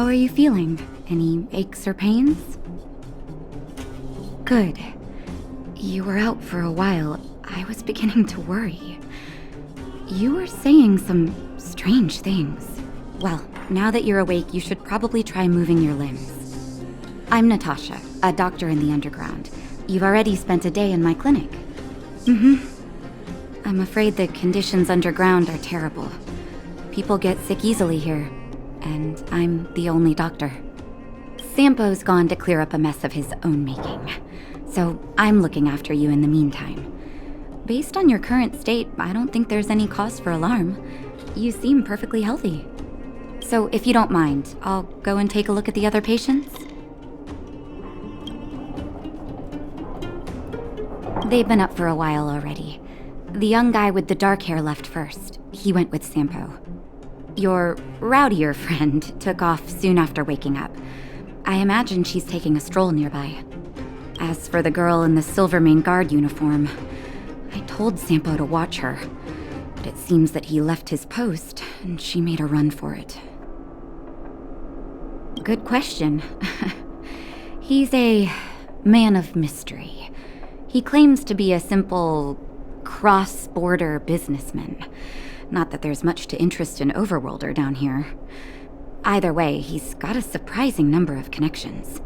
How are you feeling? Any aches or pains? Good. You were out for a while. I was beginning to worry. You were saying some strange things. Well, now that you're awake, you should probably try moving your limbs. I'm Natasha, a doctor in the underground. You've already spent a day in my clinic. I'm afraid the conditions underground are terrible. People get sick easily here, and I'm the only doctor. Sampo's gone to clear up a mess of his own making, so I'm looking after you in the meantime. Based on your current state, I don't think there's any cause for alarm. You seem perfectly healthy. So if you don't mind, I'll go and take a look at the other patients. They've been up for a while already. The young guy with the dark hair left first. He went with Sampo. Your rowdier friend took off soon after waking up. I imagine she's taking a stroll nearby. As for the girl in the Silvermane Guard uniform, I told Sampo to watch her, but it seems that he left his post and she made a run for it. Good question. He's a man of mystery. He claims to be a simple cross-border businessman. Not that there's much to interest an overworlder down here. Either way, he's got a surprising number of connections.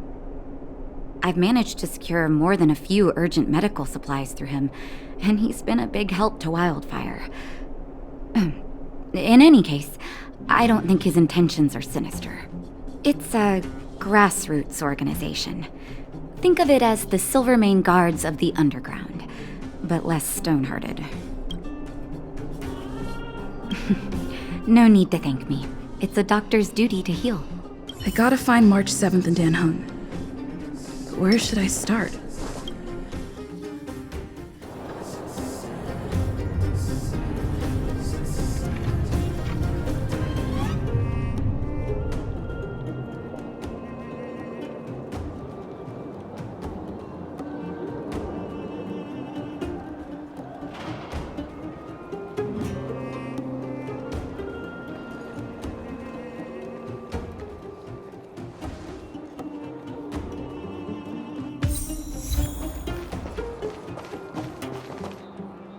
I've managed to secure more than a few urgent medical supplies through him, and he's been a big help to Wildfire. In any case, I don't think his intentions are sinister. It's a grassroots organization. Think of it as the Silvermane Guards of the Underground, but less stone-hearted. No need to thank me. It's a doctor's duty to heal. I gotta find March 7th in Dan Hung. Where should I start?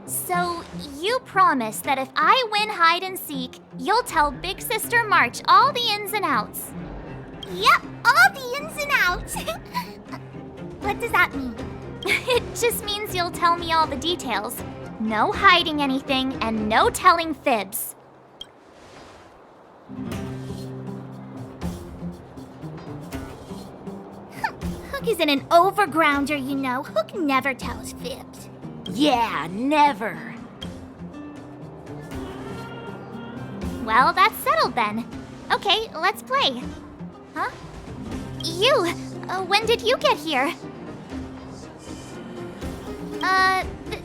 So, you promise that if I win hide and seek, you'll tell Big Sister March all the ins and outs. Yep, all the ins and outs. What does that mean? It just means you'll tell me all the details. No hiding anything and no telling fibs. Hook isn't an overgrounder, you know. Hook never tells fibs. Yeah, never. Well, that's settled then. Okay, let's play. Huh? You! When did you get here?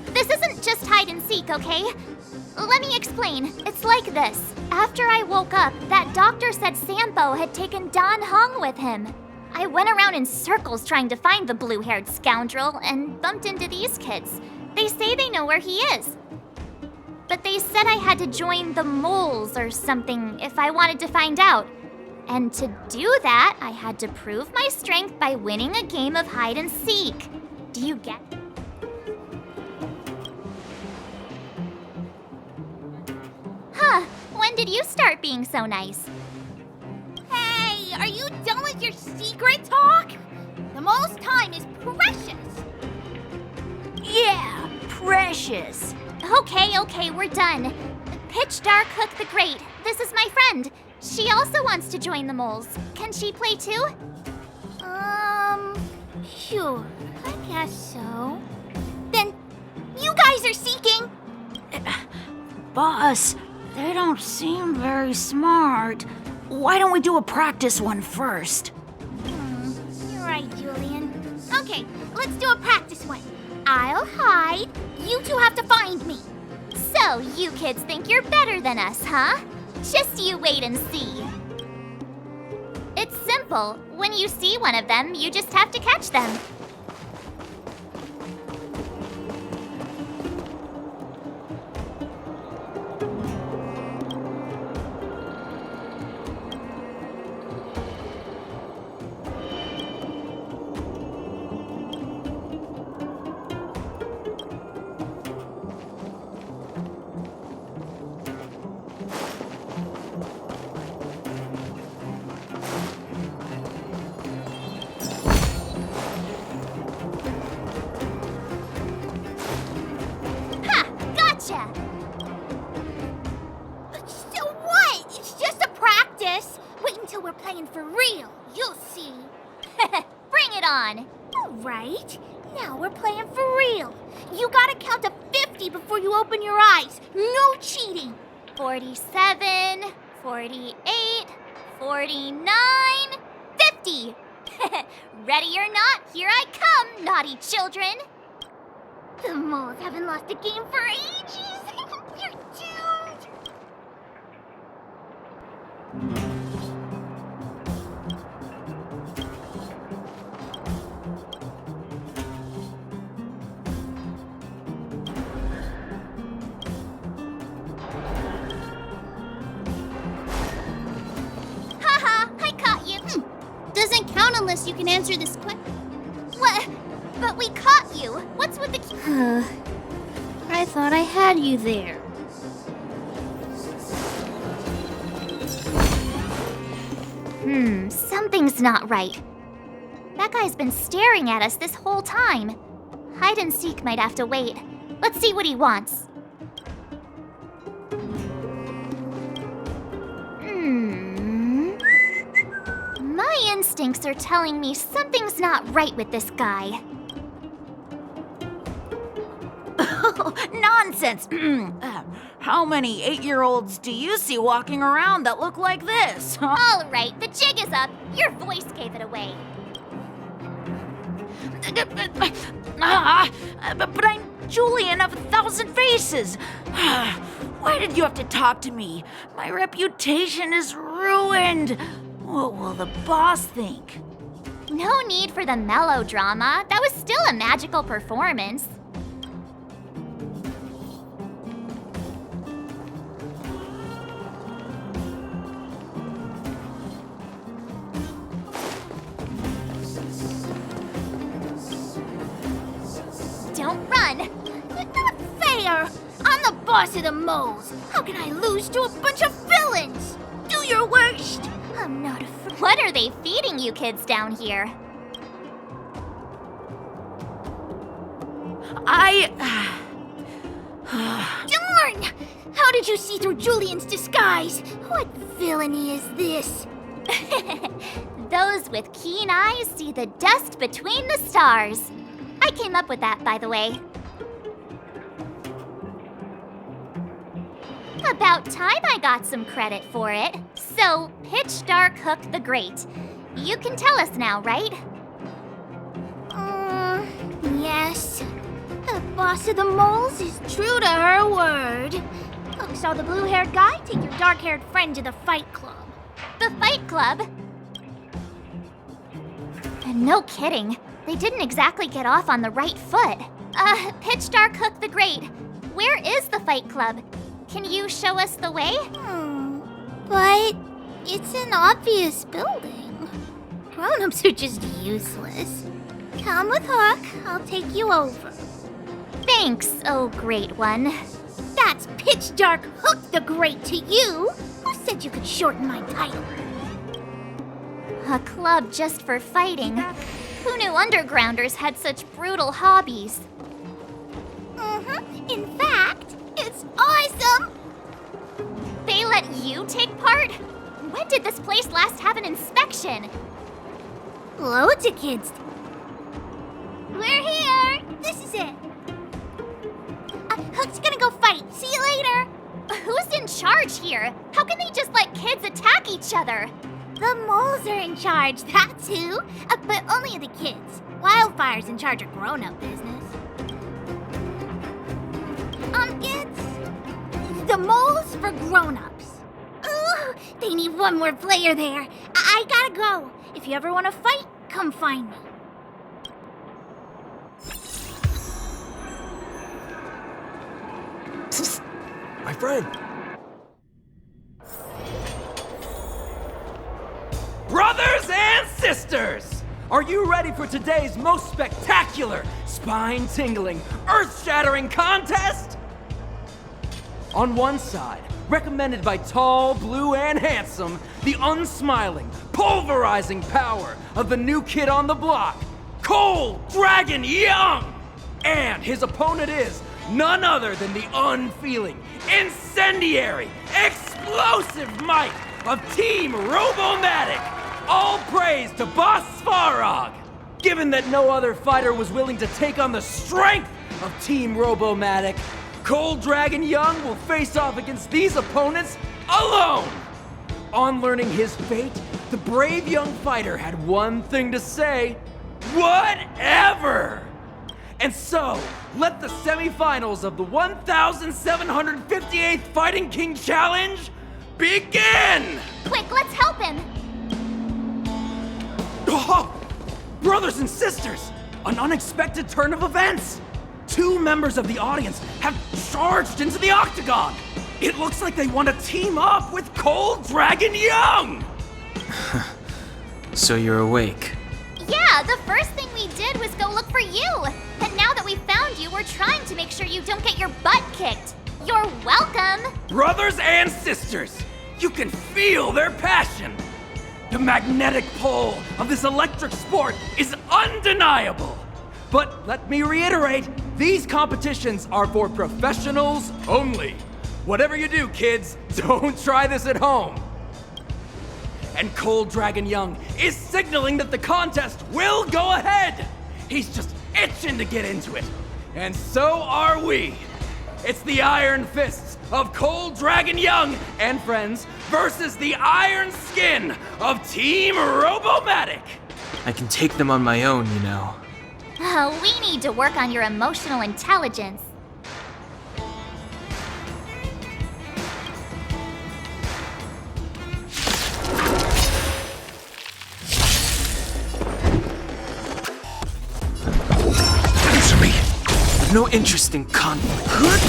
This isn't just hide and seek, okay? Let me explain. It's like this. After I woke up, that doctor said Sampo had taken Dan Hung with him. I went around in circles trying to find the blue-haired scoundrel and bumped into these kids. They say they know where he is. But they said I had to join the moles or something if I wanted to find out. And to do that, I had to prove my strength by winning a game of hide and seek. Do you get it? Huh, when did you start being so nice? Hey, are you done with your secret talk? The most time is precious. Yeah, precious. Okay, we're done. Pitch Dark Hook the Great. This is my friend. She also wants to join the moles. Can she play too? Sure, I guess so. Then, you guys are seeking? Boss, they don't seem very smart. Why don't we do a practice one first? You're right, Julian. Okay, let's do a practice one. I'll hide. You two have to find me. So, you kids think you're better than us, huh? Just you wait and see. It's simple. When you see one of them, you just have to catch them. real. You'll see. Bring it on. All right. Now we're playing for real. You gotta count to 50 before you open your eyes. No cheating. 47, 48, 49, 50. Ready or not, here I come, naughty children. The moles haven't lost a game for ages. You're doomed. Haha, I caught you. Doesn't count unless you can answer this question. What? But we caught you. What's with the... I thought I had you there. Something's not right. That guy's been staring at us this whole time. Hide and seek might have to wait. Let's see what he wants. My instincts are telling me something's not right with this guy. Nonsense! How many 8-year-olds do you see walking around that look like this? Huh? All right, the jig is up. Your voice gave it away. But I'm Julian of 1,000 Faces. Why did you have to talk to me? My reputation is ruined. What will the boss think? No need for the melodrama. That was still a magical performance. Don't run. Not fair. I'm the boss of the moles. How can I lose to a bunch of villains? Do your worst. I'm not afraid. What are they feeding you kids down here? Darn! How did you see through Julian's disguise? What villainy is this? Those with keen eyes see the dust between the stars. I came up with that, by the way. About time I got some credit for it. So, Pitch Dark Hook the Great. You can tell us now, right? Yes. The boss of the moles is true to her word. Hook saw the blue-haired guy take your dark-haired friend to the fight club. The Fight Club? And no kidding. They didn't exactly get off on the right foot. Pitch Dark Hook the Great. Where is the Fight Club? Can you show us the way? But it's an obvious building. Grown-ups are just useless. Come with Hook. I'll take you over. Thanks, oh great one. That's Pitch Dark Hook the Great to you. Who said you could shorten my title? A club just for fighting. Who knew undergrounders had such brutal hobbies? In fact, it's awesome. They let you take part? When did this place last have an inspection? Loads of kids. We're here. This is it. Hook's gonna go fight. See you later. Who's in charge here? How can they just let kids attack each other? The moles are in charge, that's who. But only of the kids. Wildfire's in charge of grown-up business. It's the moles for grown-ups. Ooh, they need one more player there. I gotta go. If you ever want to fight, come find me. My friend. Brothers and sisters, are you ready for today's most spectacular, spine-tingling, earth-shattering contest? On one side, recommended by tall, blue, and handsome, the unsmiling, pulverizing power of the new kid on the block, Cold Dragon Young! And his opponent is none other than the unfeeling, incendiary, explosive might of Team Robomatic, All praise to Boss Svarog! Given that no other fighter was willing to take on the strength of Team Robomatic, Cold Dragon Young will face off against these opponents alone! On learning his fate, the brave young fighter had one thing to say: whatever! And so, let the semifinals of the 1758th Fighting King Challenge begin! Quick, let's help him! Oh, brothers and sisters, an unexpected turn of events! 2 members of the audience have charged into the octagon! It looks like they want to team up with Cold Dragon Young! So you're awake. Yeah, the first thing we did was go look for you. And now that we found you, we're trying to make sure you don't get your butt kicked. You're welcome! Brothers and sisters, you can feel their passion! The magnetic pull of this electric sport is undeniable! But let me reiterate, these competitions are for professionals only. Whatever you do, kids, don't try this at home. And Cold Dragon Young is signaling that the contest will go ahead. He's just itching to get into it. And so are we. It's the Iron Fists of Cold Dragon Young and friends versus the Iron Skin of Team Robomatic. I can take them on my own, you know. Oh, we need to work on your emotional intelligence. Answer me! I've no interest in conflict.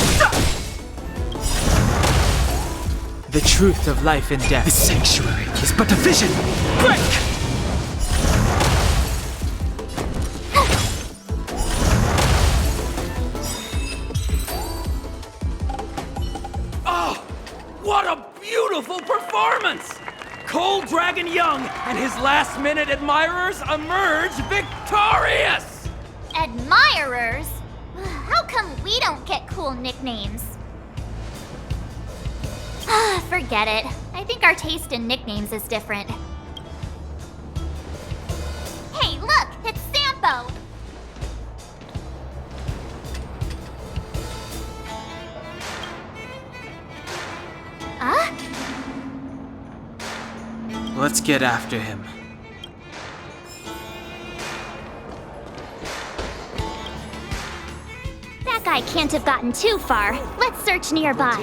The truth of life and death. The sanctuary is but a vision. Break! What a beautiful performance! Cold Dragon Young and his last-minute admirers emerge victorious! Admirers? How come we don't get cool nicknames? Forget it. I think our taste in nicknames is different. Hey, look! It's Sampo! Huh? Let's get after him. That guy can't have gotten too far. Let's search nearby.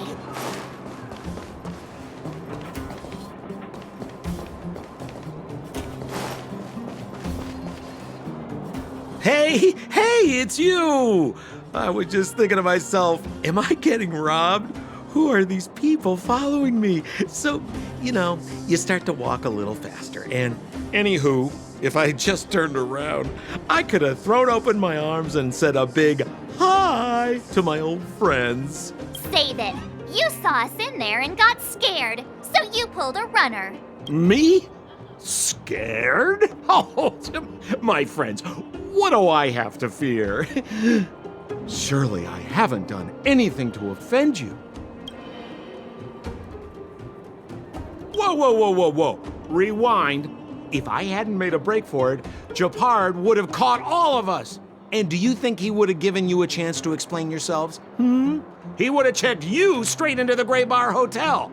Hey, it's you! I was just thinking to myself, am I getting robbed? Who are these people following me? So, you start to walk a little faster. And anywho, if I had just turned around, I could have thrown open my arms and said a big hi to my old friends. Save it. You saw us in there and got scared, so you pulled a runner. Me? Scared? Oh, my friends, what do I have to fear? Surely I haven't done anything to offend you. Whoa. Rewind. If I hadn't made a break for it, Japard would have caught all of us. And do you think he would have given you a chance to explain yourselves? He would have checked you straight into the Gray Bar Hotel.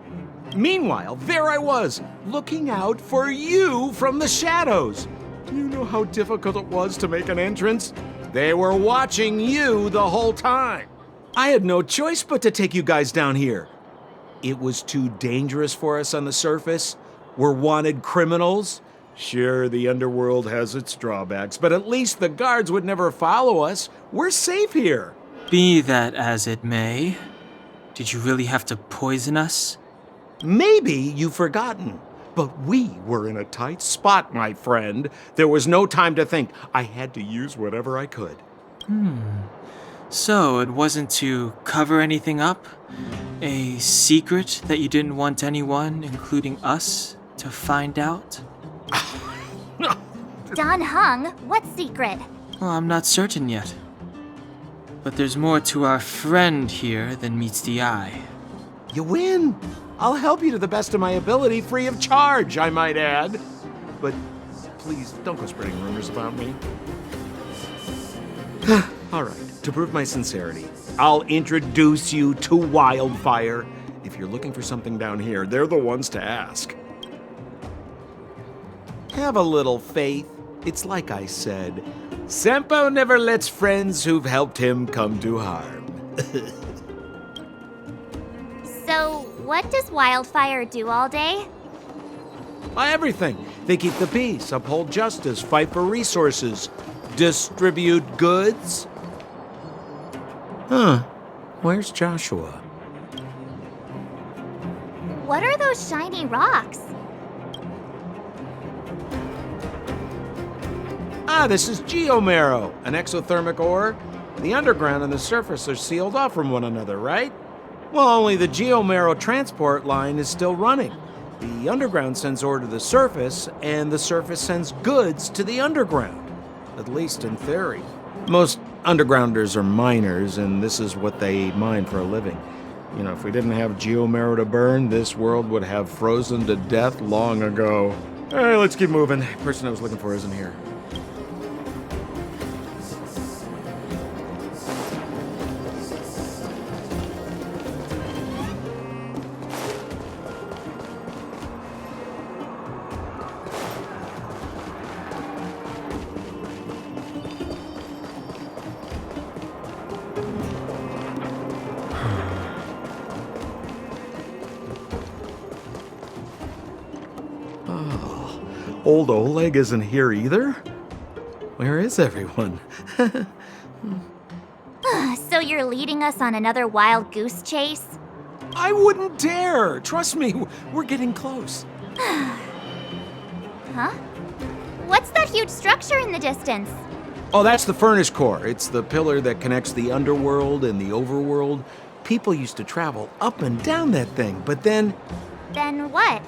Meanwhile, there I was, looking out for you from the shadows. Do you know how difficult it was to make an entrance? They were watching you the whole time. I had no choice but to take you guys down here. It was too dangerous for us on the surface. We're wanted criminals. Sure, the underworld has its drawbacks, but at least the guards would never follow us. We're safe here. Be that as it may, did you really have to poison us? Maybe you've forgotten, but we were in a tight spot, my friend. There was no time to think. I had to use whatever I could. So it wasn't to cover anything up? A secret that you didn't want anyone, including us, to find out? Don Hung, what secret? Well, I'm not certain yet. But there's more to our friend here than meets the eye. You win. I'll help you to the best of my ability, free of charge, I might add. but please don't go spreading rumors about me. All right, to prove my sincerity, I'll introduce you to Wildfire. If you're looking for something down here, they're the ones to ask. Have a little faith. It's like I said, Sampo never lets friends who've helped him come to harm. So, what does Wildfire do all day? Everything. They keep the peace, uphold justice, fight for resources, distribute goods. Huh. Where's Joshua? What are those shiny rocks? This is geomarrow, an exothermic ore. The underground and the surface are sealed off from one another, right? Well, only the geomarrow transport line is still running. The underground sends ore to the surface, and the surface sends goods to the underground. At least in theory. Most undergrounders are miners, and this is what they mine for a living. You know, if we didn't have geomarrow to burn, this world would have frozen to death long ago. All right, let's keep moving. The person I was looking for isn't here. Old Oleg isn't here either? Where is everyone? So you're leading us on another wild goose chase? I wouldn't dare! Trust me, we're getting close. Huh? What's that huge structure in the distance? Oh, that's the furnace core. It's the pillar that connects the underworld and the overworld. People used to travel up and down that thing, but then... Then what?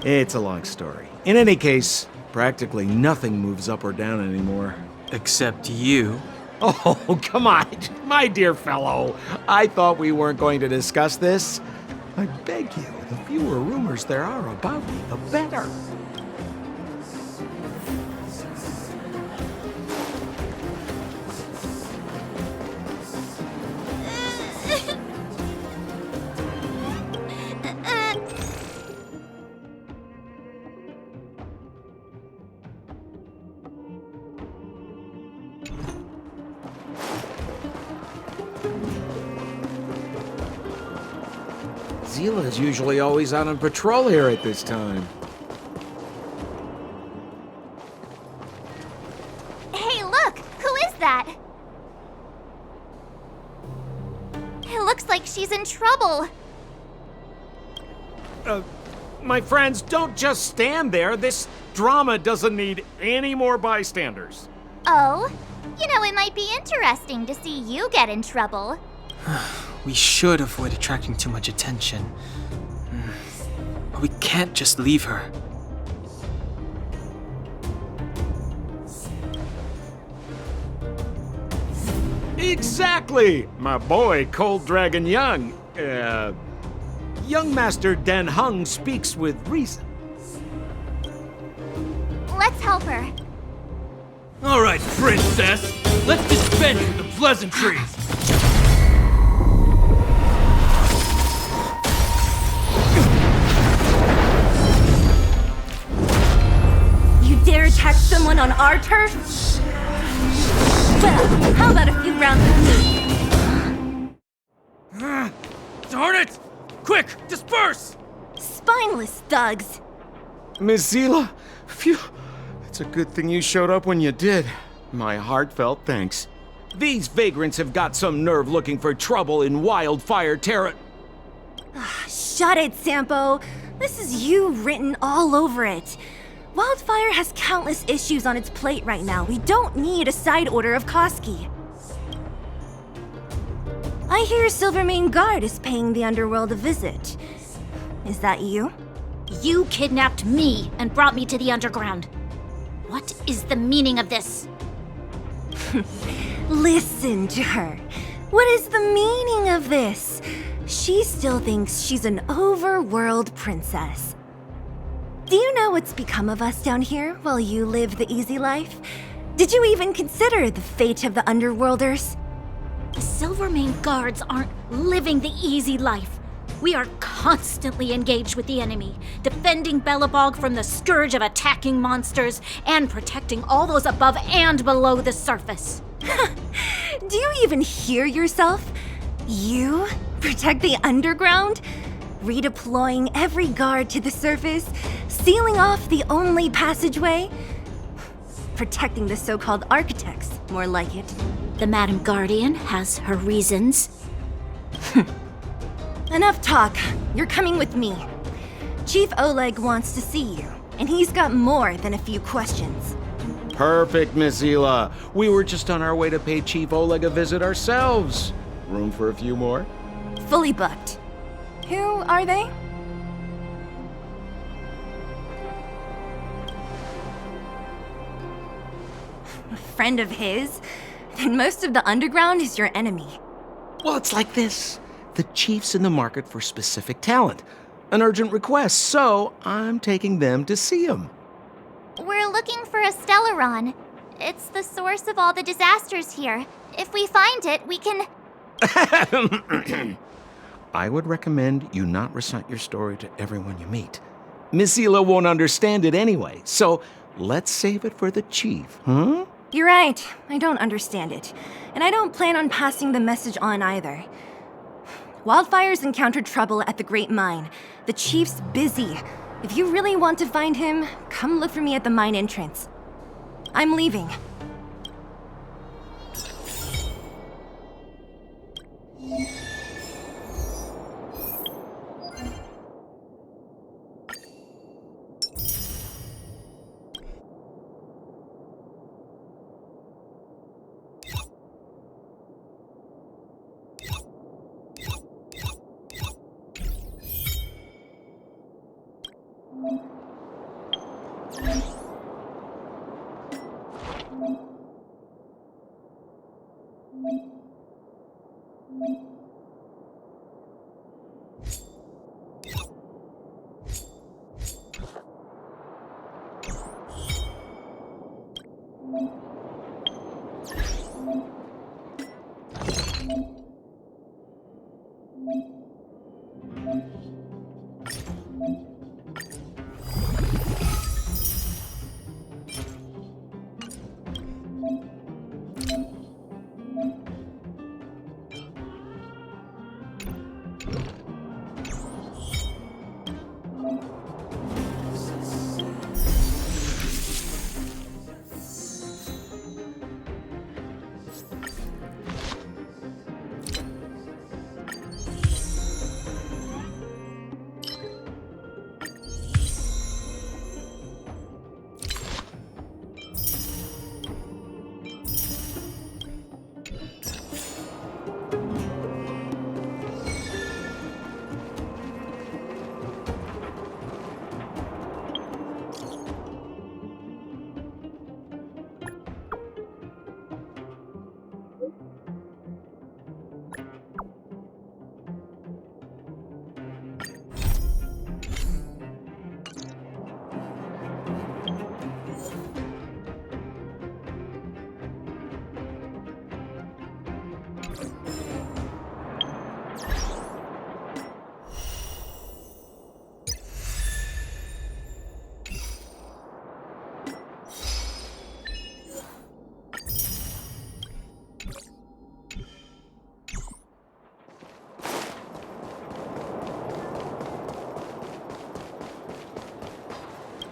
It's a long story. In any case, practically nothing moves up or down anymore. Except you. Oh, come on, my dear fellow. I thought we weren't going to discuss this. I beg you, the fewer rumors there are about me, the better. Zila's usually always out on patrol here at this time. Hey, look! Who is that? It looks like she's in trouble. My friends, don't just stand there. This drama doesn't need any more bystanders. Oh? You know, it might be interesting to see you get in trouble. We should avoid attracting too much attention. But we can't just leave her. Exactly! My boy, Cold Dragon Young. Young Master Dan Hung speaks with reason. Let's help her. All right, princess. Let's dispense with the pleasantries. You dare attack someone on our turf? Well, how about a few rounds with me? Darn it! Quick, disperse! Spineless thugs! Miss Zila, phew. It's a good thing you showed up when you did. My heartfelt thanks. These vagrants have got some nerve looking for trouble in Wildfire Terra. Shut it, Sampo. This is you written all over it. Wildfire has countless issues on its plate right now. We don't need a side order of Koski. I hear Silvermane Guard is paying the underworld a visit. Is that you? You kidnapped me and brought me to the underground. What is the meaning of this? Listen to her. What is the meaning of this? She still thinks she's an overworld princess. Do you know what's become of us down here while you live the easy life? Did you even consider the fate of the underworlders? The Silvermane guards aren't living the easy life. We are constantly engaged with the enemy, defending Belobog from the scourge of attacking monsters and protecting all those above and below the surface. Do you even hear yourself? You protect the underground? Redeploying every guard to the surface? Sealing off the only passageway? Protecting the so-called architects, more like it. The Madam Guardian has her reasons. Enough talk. You're coming with me. Chief Oleg wants to see you, and he's got more than a few questions. Perfect, Miss Hila. We were just on our way to pay Chief Oleg a visit ourselves. Room for a few more? Fully booked. Who are they? A friend of his? Then most of the underground is your enemy. Well, it's like this. The chief's in the market for specific talent. An urgent request, so I'm taking them to see him. We're looking for a Stellaron. It's the source of all the disasters here. If we find it, we can... I would recommend you not recite your story to everyone you meet. Miss Hila won't understand it anyway, so let's save it for the chief, huh? You're right. I don't understand it. And I don't plan on passing the message on either. Wildfire's encountered trouble at the Great Mine. The chief's busy. If you really want to find him, come look for me at the mine entrance. I'm leaving.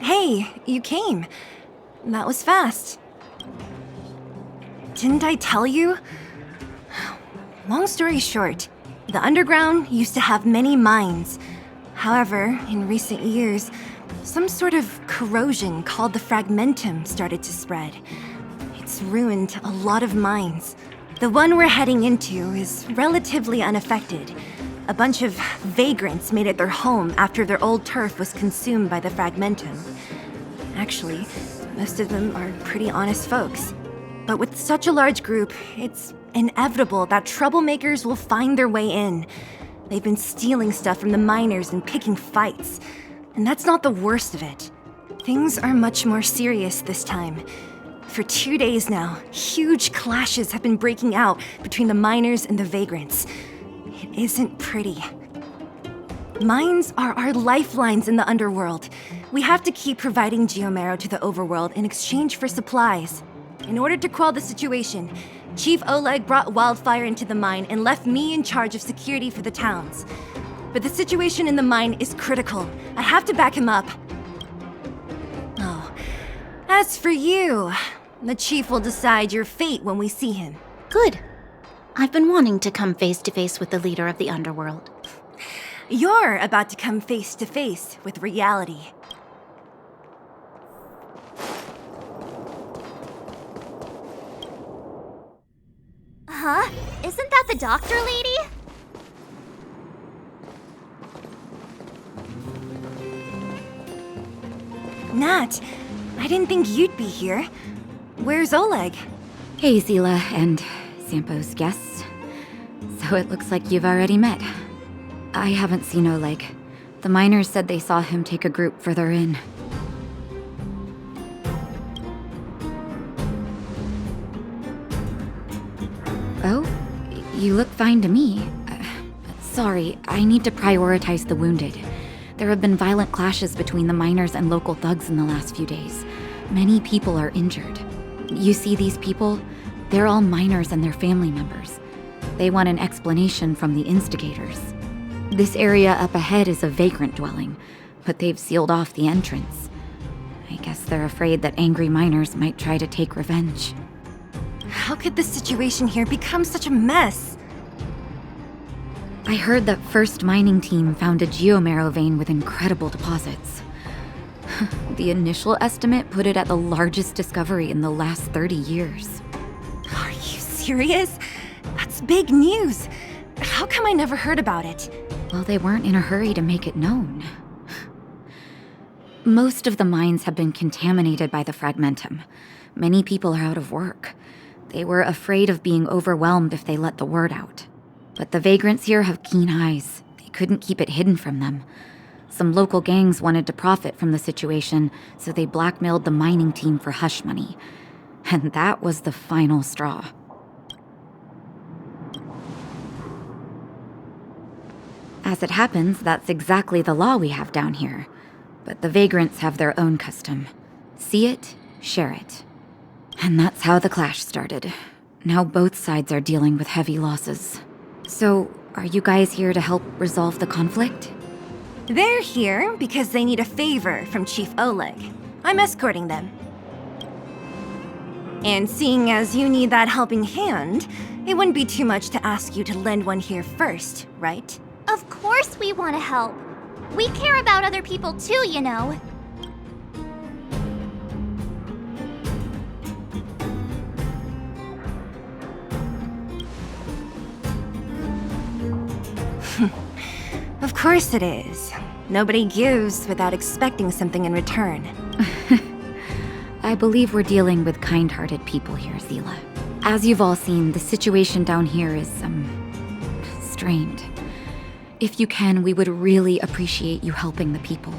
Hey, you came. That was fast. Didn't I tell you? Long story short, the underground used to have many mines. However, in recent years, some sort of corrosion called the fragmentum started to spread. It's ruined a lot of mines. The one we're heading into is relatively unaffected. A bunch of vagrants made it their home after their old turf was consumed by the fragmentum. Actually, most of them are pretty honest folks. But with such a large group, it's inevitable that troublemakers will find their way in. They've been stealing stuff from the miners and picking fights. And that's not the worst of it. Things are much more serious this time. For 2 days now, huge clashes have been breaking out between the miners and the vagrants. It isn't pretty. Mines are our lifelines in the underworld. We have to keep providing geomarrow to the overworld in exchange for supplies. In order to quell the situation, Chief Oleg brought wildfire into the mine and left me in charge of security for the towns. But the situation in the mine is critical. I have to back him up. Oh, as for you, the chief will decide your fate when we see him. Good. I've been wanting to come face to face with the leader of the underworld. You're about to come face to face with reality. Huh? Isn't that the doctor lady? Nat, I didn't think you'd be here. Where's Oleg? Hey, Zila and Sampo's guests. So it looks like you've already met. I haven't seen Oleg. The miners said they saw him take a group further in. Oh? You look fine to me. Sorry, I need to prioritize the wounded. There have been violent clashes between the miners and local thugs in the last few days. Many people are injured. You see these people? They're all miners and their family members. They want an explanation from the instigators. This area up ahead is a vagrant dwelling, but they've sealed off the entrance. I guess they're afraid that angry miners might try to take revenge. How could the situation here become such a mess? I heard that First Mining Team found a geomarrow vein with incredible deposits. The initial estimate put it at the largest discovery in the last 30 years. Are you serious? That's big news. How come I never heard about it? Well, they weren't in a hurry to make it known. Most of the mines have been contaminated by the fragmentum. Many people are out of work. They were afraid of being overwhelmed if they let the word out. But the vagrants here have keen eyes. They couldn't keep it hidden from them. Some local gangs wanted to profit from the situation, so they blackmailed the mining team for hush money. And that was the final straw. As it happens, that's exactly the law we have down here. But the vagrants have their own custom. See it, share it. And that's how the clash started. Now both sides are dealing with heavy losses. So, are you guys here to help resolve the conflict? They're here because they need a favor from Chief Oleg. I'm escorting them. And seeing as you need that helping hand, it wouldn't be too much to ask you to lend one here first, right? Of course we want to help. We care about other people too, you know. Of course it is. Nobody gives without expecting something in return. I believe we're dealing with kind-hearted people here, Zila. As you've all seen, the situation down here is, strained. If you can, we would really appreciate you helping the people.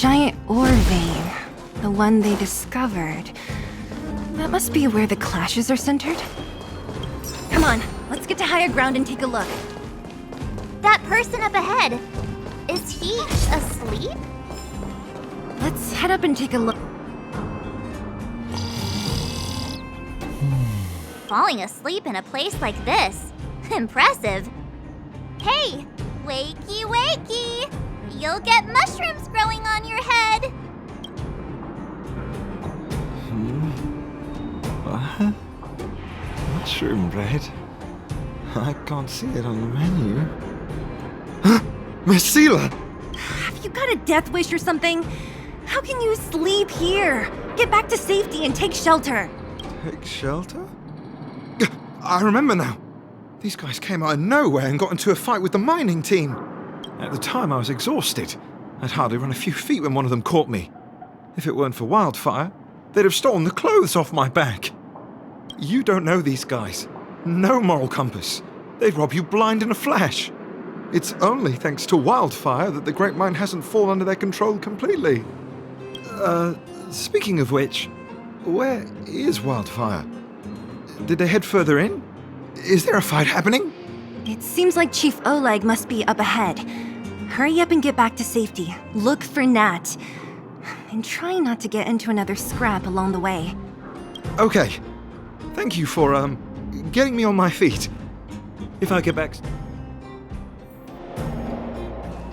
giant ore vein. The one they discovered. That must be where the clashes are centered. Come on, let's get to higher ground and take a look. That person up ahead, is he asleep? Let's head up and take a look. Falling asleep in a place like this. Impressive. Hey, wakey wakey! You'll get mushrooms growing on your head. What? Mushroom bread? I can't see it on the menu. Miss Seela! Have you got a death wish or something? How can you sleep here? Get back to safety and take shelter. Take shelter? I remember now. These guys came out of nowhere and got into a fight with the mining team. At the time, I was exhausted. I'd hardly run a few feet when one of them caught me. If it weren't for Wildfire, they'd have stolen the clothes off my back. You don't know these guys. No moral compass. They'd rob you blind in a flash. It's only thanks to Wildfire that the Great Mine hasn't fallen under their control completely. Speaking of which, where is Wildfire? Did they head further in? Is there a fight happening? It seems like Chief Oleg must be up ahead. Hurry up and get back to safety. Look for Nat. And try not to get into another scrap along the way. Okay. Thank you for, getting me on my feet. If I get back...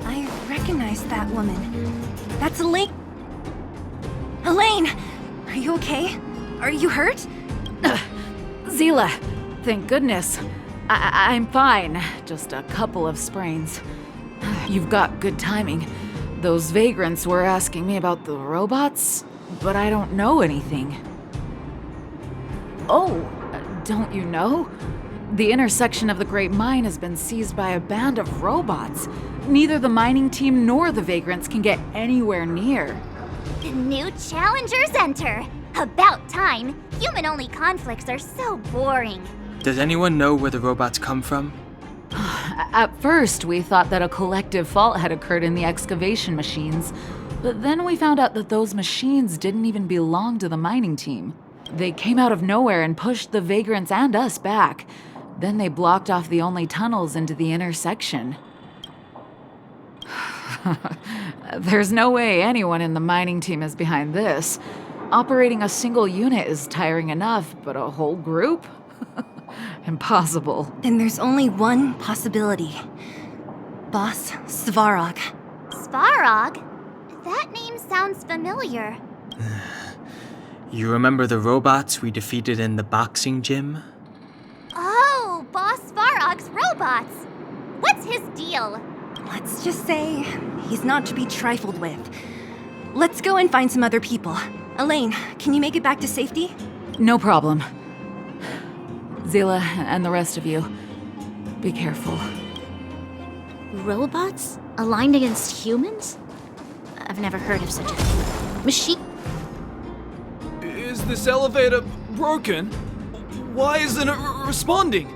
I recognize that woman. That's Elaine. Elaine! Are you okay? Are you hurt? Seela, thank goodness. I'm fine. Just a couple of sprains. You've got good timing. Those vagrants were asking me about the robots, but I don't know anything. Oh, don't you know? The intersection of the Great Mine has been seized by a band of robots. Neither the mining team nor the vagrants can get anywhere near. New challengers enter. About time. Human-only conflicts are so boring. Does anyone know where the robots come from? At first, we thought that a collective fault had occurred in the excavation machines, but then we found out that those machines didn't even belong to the mining team. They came out of nowhere and pushed the vagrants and us back. Then they blocked off the only tunnels into the intersection. There's no way anyone in the mining team is behind this. Operating a single unit is tiring enough, but a whole group? Impossible. Then there's only one possibility. Boss Svarog. Svarog? That name sounds familiar. You remember the robots we defeated in the boxing gym? Oh, Boss Svarog's robots. What's his deal? Let's just say he's not to be trifled with. Let's go and find some other people. Elaine, can you make it back to safety? No problem. Seela and the rest of you, be careful. Robots? Aligned against humans? I've never heard of such a machine. Is this elevator broken? Why isn't it responding?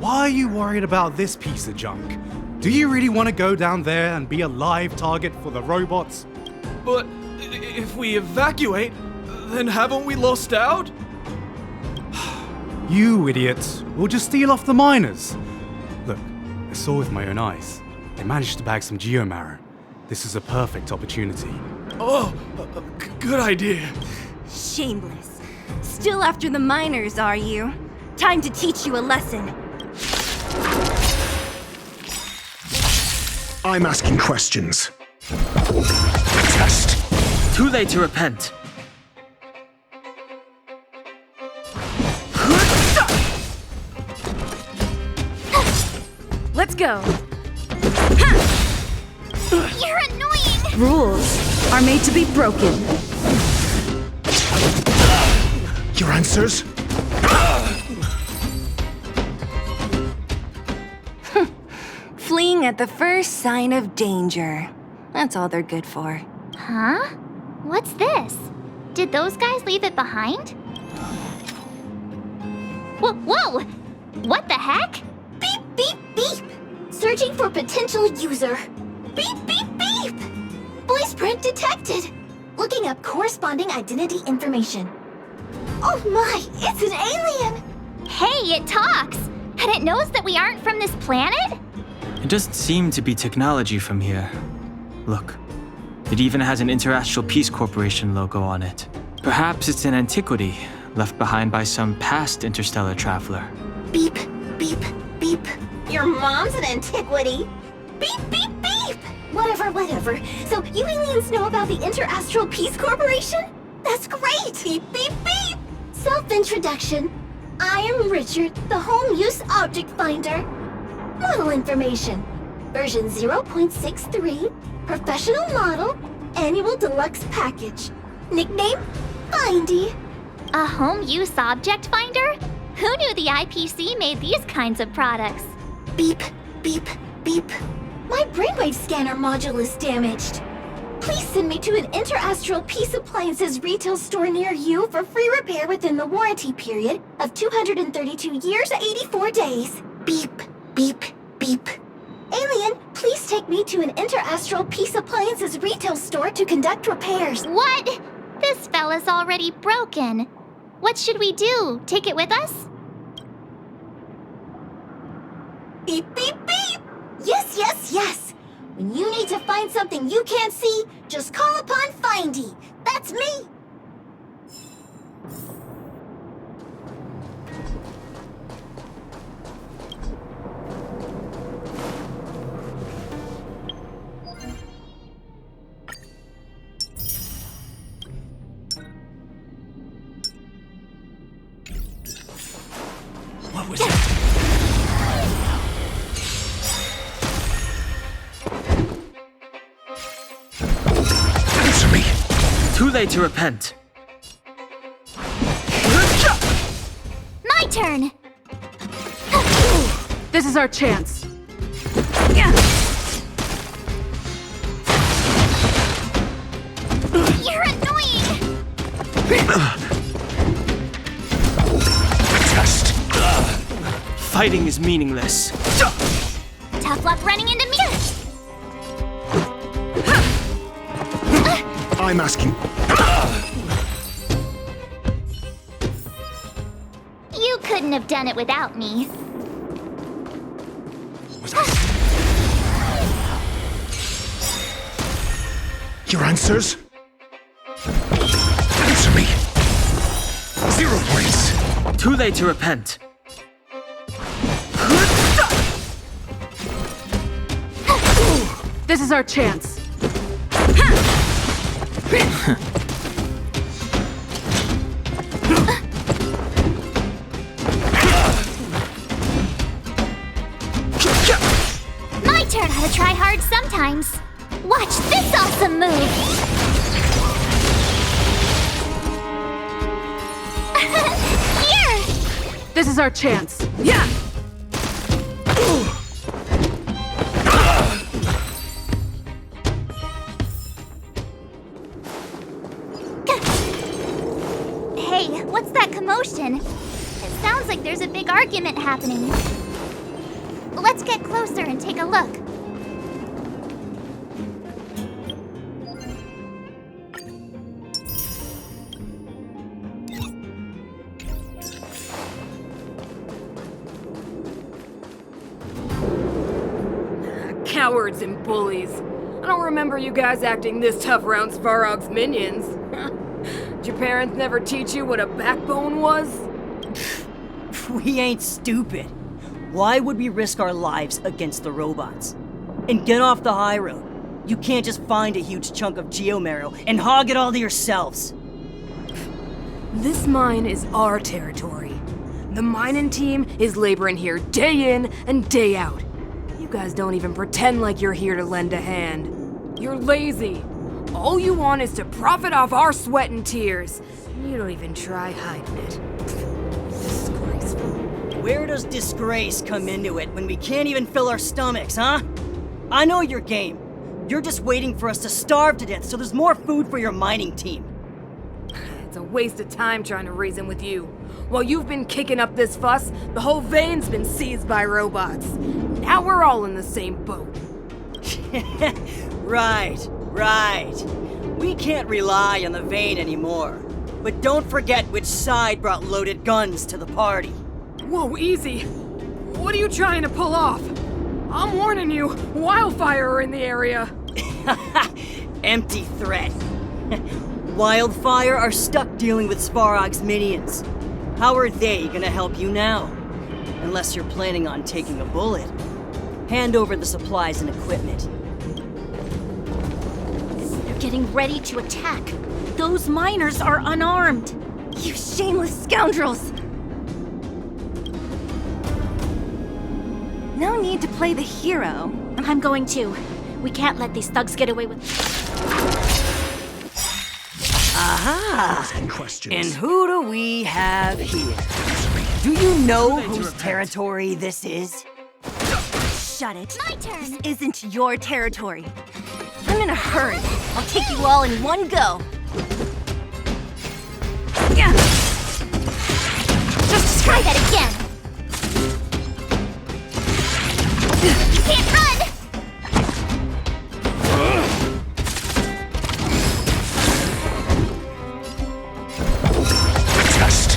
Why are you worried about this piece of junk? Do you really want to go down there and be a live target for the robots? But if we evacuate, then haven't we lost out? You idiots! We'll just steal off the miners. Look, I saw with my own eyes. They managed to bag some geomarrow. This is a perfect opportunity. Oh, good idea. Shameless. Still after the miners, are you? Time to teach you a lesson. I'm asking questions. Test. Too late to repent. Let's go. You're annoying! Rules are made to be broken. Your answers? Fleeing at the first sign of danger. That's all they're good for. Huh? What's this? Did those guys leave it behind? Whoa! What the heck? Beep, beep, beep! Searching for potential user. Beep, beep, beep! Voice print detected. Looking up corresponding identity information. Oh my, it's an alien! Hey, it talks! And it knows that we aren't from this planet? It doesn't seem to be technology from here. Look, it even has an Interastral Peace Corporation logo on it. Perhaps it's an antiquity left behind by some past interstellar traveler. Beep, beep, beep. Your mom's an antiquity. Beep, beep, beep! Whatever. So you aliens know about the Interastral Peace Corporation? That's great! Beep, beep, beep! Self-introduction. I am Richard, the Home Use Object Finder. Model information. Version 0.63, professional model, annual deluxe package. Nickname, Findy. A home use object finder? Who knew the IPC made these kinds of products? Beep, beep, beep. My brainwave scanner module is damaged. Please send me to an Interastral Peace Appliances retail store near you for free repair within the warranty period of 232 years, 84 days. Beep, beep, beep. Alien, please take me to an Interastral Peace Appliances retail store to conduct repairs. What? This fella's already broken. What should we do? Take it with us? Beep, beep, beep! Yes, yes, yes! When you need to find something you can't see, just call upon Findy. That's me! What was that? Answer me. Too late to repent. My turn! This is our chance. You're annoying! Test. Fighting is meaningless. Tough luck running into me! I'm asking. You couldn't have done it without me. Your answers? Answer me. 0 points. Too late to repent. This is our chance. My turn how to try hard sometimes. Watch this awesome move! Here! This is our chance. Yeah! Hey, what's that commotion? It sounds like there's a big argument happening. Let's get closer and take a look. Cowards and bullies. I don't remember you guys acting this tough around Svarog's minions. Did your parents never teach you what a backbone was? We ain't stupid. Why would we risk our lives against the robots? And get off the high road. You can't just find a huge chunk of geomarrow and hog it all to yourselves. This mine is our territory. The mining team is laboring here day in and day out. You guys don't even pretend like you're here to lend a hand. You're lazy. All you want is to profit off our sweat and tears. You don't even try hiding it. Disgraceful. Where does disgrace come into it when we can't even fill our stomachs, huh? I know your game. You're just waiting for us to starve to death so there's more food for your mining team. It's a waste of time trying to reason with you. While you've been kicking up this fuss, the whole vein's been seized by robots. Now we're all in the same boat. Right. Right. We can't rely on the vein anymore. But don't forget which side brought loaded guns to the party. Whoa, easy. What are you trying to pull off? I'm warning you, wildfire are in the area. Empty threat. Wildfire are stuck dealing with Svarog's minions. How are they gonna help you now? Unless you're planning on taking a bullet. Hand over the supplies and equipment. They're getting ready to attack. Those miners are unarmed. You shameless scoundrels! No need to play the hero. I'm going to. We can't let these thugs get away with. Aha! Any questions? And who do we have here? Do you know whose territory this is? Shut it. My turn. This isn't your territory. I'm in a hurry. I'll take you all in one go. Just try that again. You can't run. Test.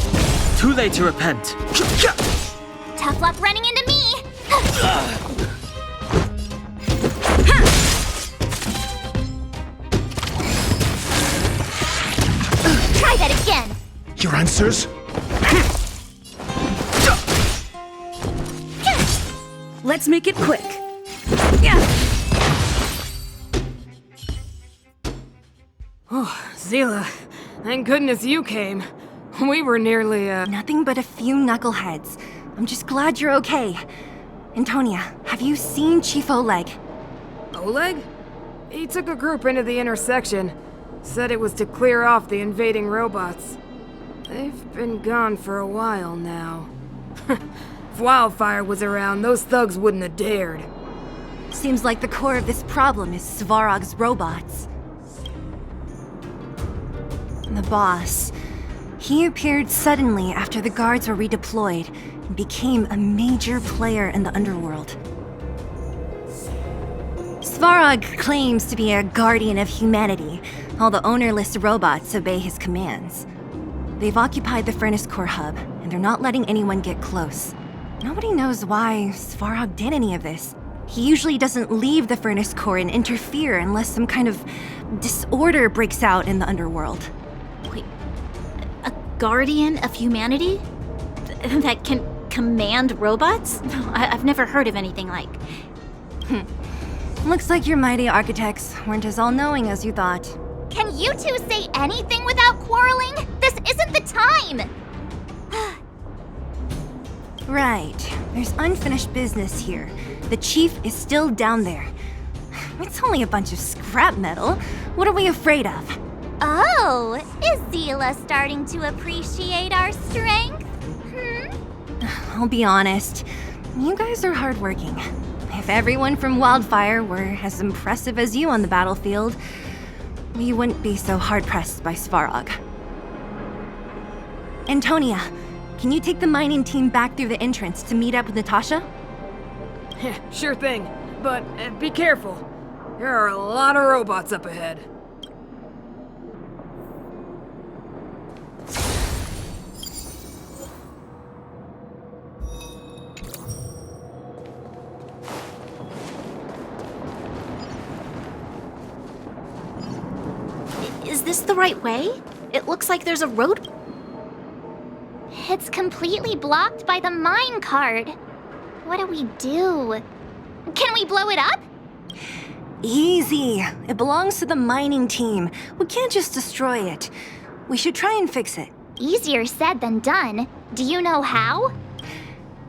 Too late to repent. Tough luck running into me. Try that again. Your answers? Let's make it quick. Oh, Zila, thank goodness you came. We were nearly, Nothing but a few knuckleheads. I'm just glad you're okay. Antonia, have you seen Chief Oleg? Oleg? He took a group into the intersection. Said it was to clear off the invading robots. They've been gone for a while now. If Wildfire was around, those thugs wouldn't have dared. Seems like the core of this problem is Svarog's robots. The boss. He appeared suddenly after the guards were redeployed and became a major player in the underworld. Svarog claims to be a guardian of humanity. All the ownerless robots obey his commands. They've occupied the Furnace Core hub, and they're not letting anyone get close. Nobody knows why Svarog did any of this. He usually doesn't leave the Furnace Core and interfere unless some kind of disorder breaks out in the underworld. Wait, a guardian of humanity? That can command robots? I've never heard of anything like. Looks like your mighty architects weren't as all-knowing as you thought. Can you two say anything without quarreling? This isn't the time! Right. There's unfinished business here. The chief is still down there. It's only a bunch of scrap metal. What are we afraid of? Oh, is Zila starting to appreciate our strength? I'll be honest. You guys are hardworking. If everyone from Wildfire were as impressive as you on the battlefield, we wouldn't be so hard-pressed by Svarog. Antonia, can you take the mining team back through the entrance to meet up with Natasha? Yeah, sure thing. But be careful. There are a lot of robots up ahead. Is this the right way? It looks like there's a road. It's completely blocked by the mine cart. What do we do? Can we blow it up? Easy. It belongs to the mining team. We can't just destroy it. We should try and fix it. Easier said than done. Do you know how?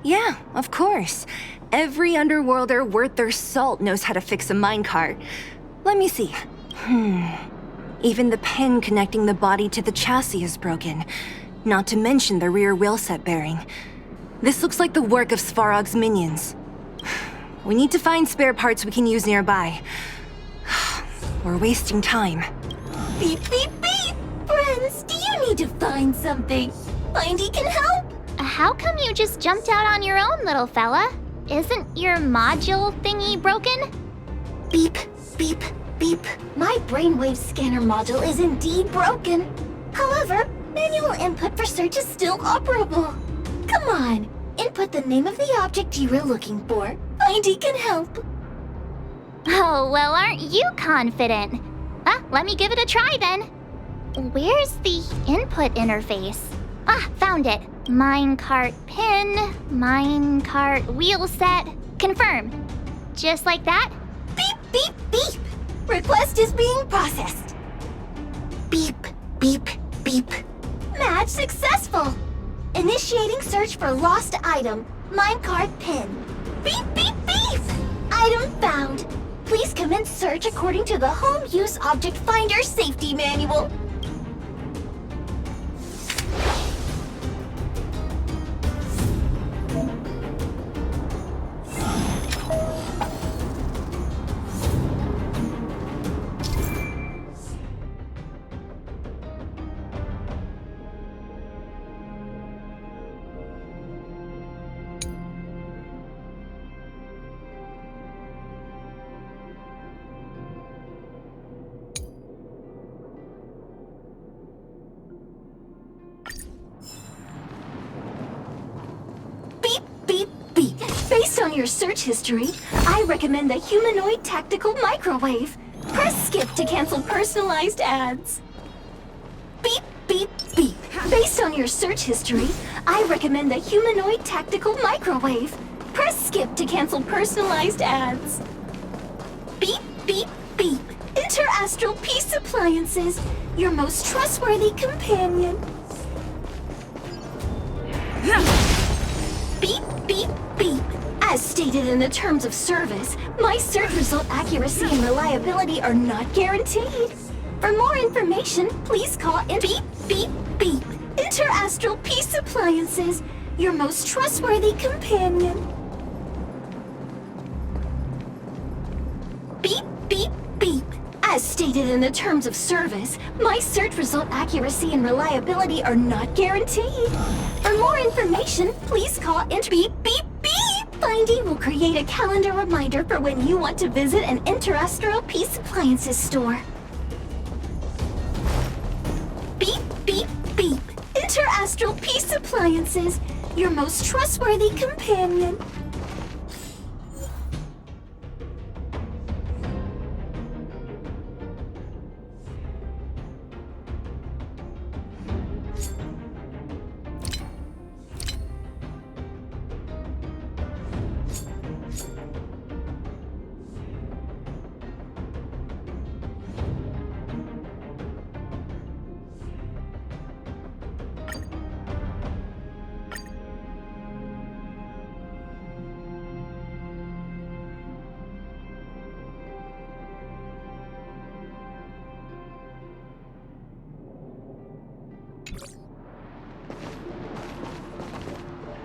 Yeah, of course. Every underworlder worth their salt knows how to fix a minecart. Let me see. Even the pin connecting the body to the chassis is broken. Not to mention the rear wheel set bearing. This looks like the work of Svarog's minions. We need to find spare parts we can use nearby. We're wasting time. Beep, beep, beep! Friends, do you need to find something? Findy can help? How come you just jumped out on your own, little fella? Isn't your module thingy broken? Beep, beep, beep. My brainwave scanner module is indeed broken. However, manual input for search is still operable. Come on, input the name of the object you were looking for. Findy can help. Oh, well, aren't you confident? Let me give it a try then. Where's the input interface? Found it. Minecart pin, minecart wheel set, confirm. Just like that? Beep, beep, beep. Request is being processed. Beep, beep, beep. Match successful. Initiating search for lost item, minecart pin. Beep, beep, beep. Item found. Please commence search according to the Home Use Object Finder Safety Manual. Based on your search history, I recommend the humanoid tactical microwave. Press skip to cancel personalized ads. Beep, beep, beep. Based on your search history, I recommend the humanoid tactical microwave. Press skip to cancel personalized ads. Beep, beep, beep. Interastral Peace Appliances, your most trustworthy companion. Beep, beep, beep. As stated in the terms of service, my search result accuracy and reliability are not guaranteed. For more information, please call in beep, beep, beep. Interastral Peace Appliances, your most trustworthy companion. Beep, beep, beep. As stated in the terms of service, my search result accuracy and reliability are not guaranteed. For more information, please call in beep, beep, beep. Findy will create a calendar reminder for when you want to visit an Interastral Peace Appliances store. Beep, beep, beep. Interastral Peace Appliances, your most trustworthy companion.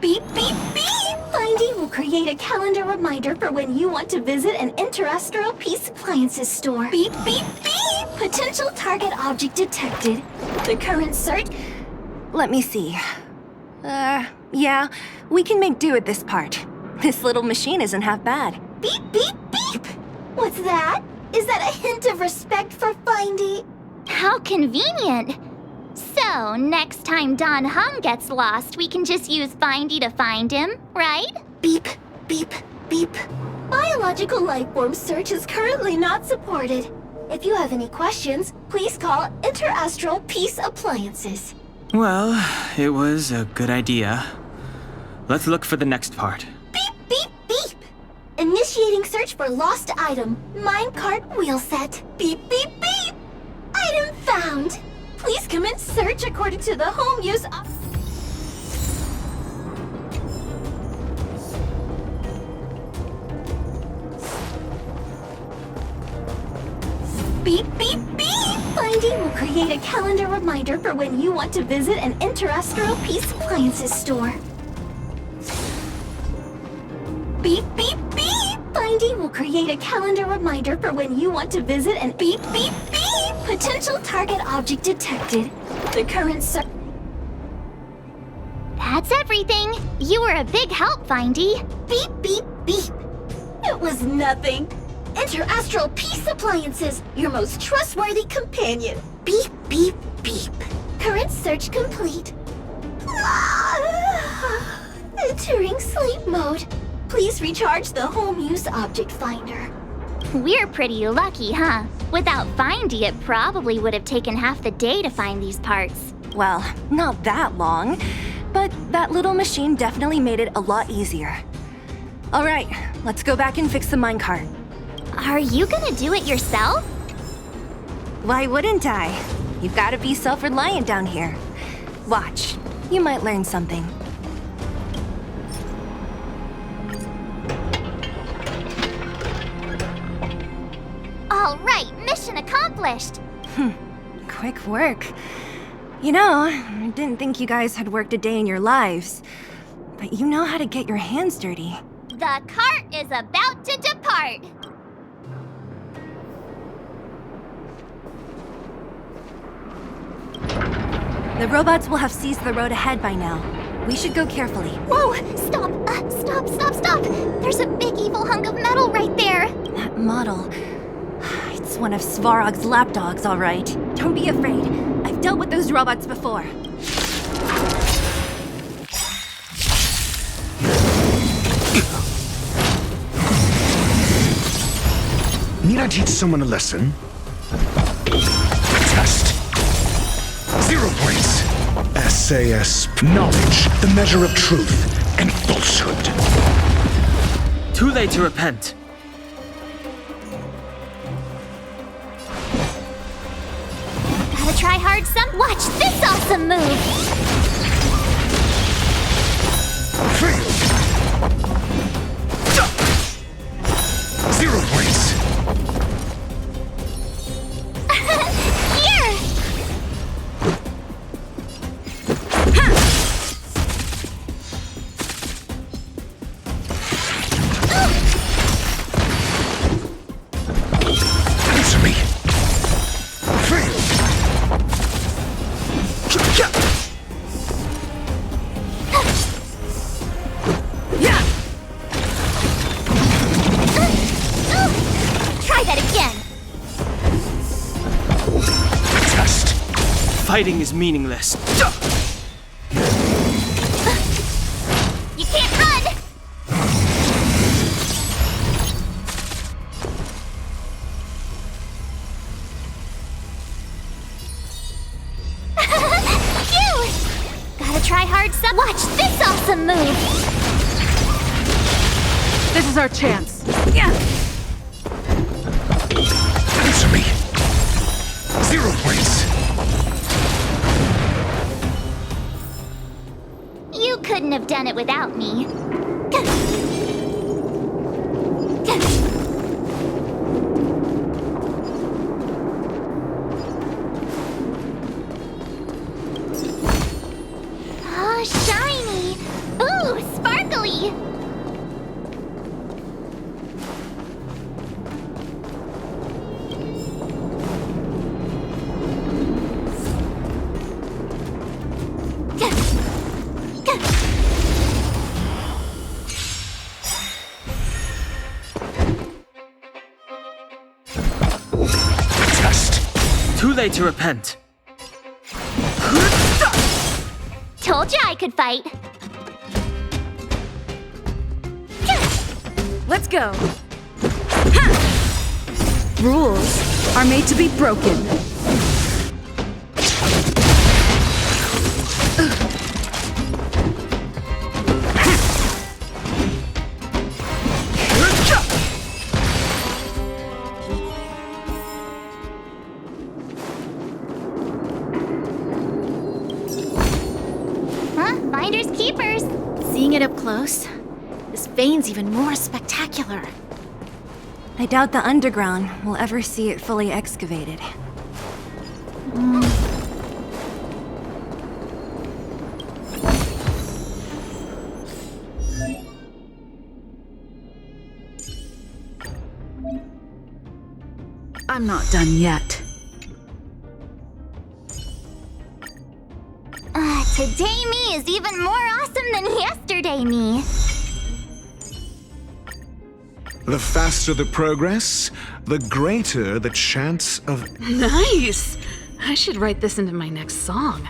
Beep, beep, beep! Findy will create a calendar reminder for when you want to visit an Interastral Peace Appliances store. Beep, beep, beep! Potential target object detected. The current search... Let me see. Yeah, we can make do with this part. This little machine isn't half bad. Beep, beep, beep! What's that? Is that a hint of respect for Findy? How convenient! So, next time Don Hung gets lost, we can just use Findy to find him, right? Beep, beep, beep. Biological life form search is currently not supported. If you have any questions, please call Interastral Peace Appliances. Well, it was a good idea. Let's look for the next part. Beep, beep, beep! Initiating search for lost item, minecart wheel set. Beep, beep, beep! Item found! Please commence search according to the home use Beep, beep, beep! Findy will create a calendar reminder for when you want to visit an Interastral Peace Appliances store. Beep, beep, beep! Findy will create a calendar reminder for when you want to visit an beep, beep, beep! Potential target object detected. The current That's everything. You were a big help, Findy. Beep, beep, beep. It was nothing. Interastral Peace Appliances, your most trustworthy companion. Beep, beep, beep. Current search complete. Entering sleep mode. Please recharge the home use object finder. We're pretty lucky, huh? Without Findy, it probably would have taken half the day to find these parts. Well, not that long, but that little machine definitely made it a lot easier. All right, let's go back and fix the minecart. Are you gonna do it yourself? Why wouldn't I? You've got to be self-reliant down here. Watch, you might learn something. All right, mission accomplished. Quick work. You know, I didn't think you guys had worked a day in your lives, but you know how to get your hands dirty. The cart is about to depart. The robots will have seized the road ahead by now. We should go carefully. Whoa! Stop! Stop! There's a big evil hunk of metal right there! That model... It's one of Svarog's lapdogs, all right. Don't be afraid. I've dealt with those robots before. Need I teach someone a lesson? Test. 0 points. SAS. Knowledge, the measure of truth and falsehood. Too late to repent. Gotta try hard some. Watch this awesome move! Fail. 0 points. Here! Answer me. Fail. Try that again! Test. Fighting is meaningless. You can't run! Phew! Gotta try hard some. Watch this awesome move! This is our chance. Answer me. 0 points. You couldn't have done it without me. Oh, shiny! Ooh, sparkly! Test. Too late to repent. Told you I could fight. Let's go. Rules are made to be broken. Huh? Finders keepers. Seeing it up close, this vein's even more spectacular. I doubt the underground will ever see it fully excavated. I'm not done yet. Today me is even more awesome than yesterday me. The faster the progress, the greater the chance of... Nice! I should write this into my next song.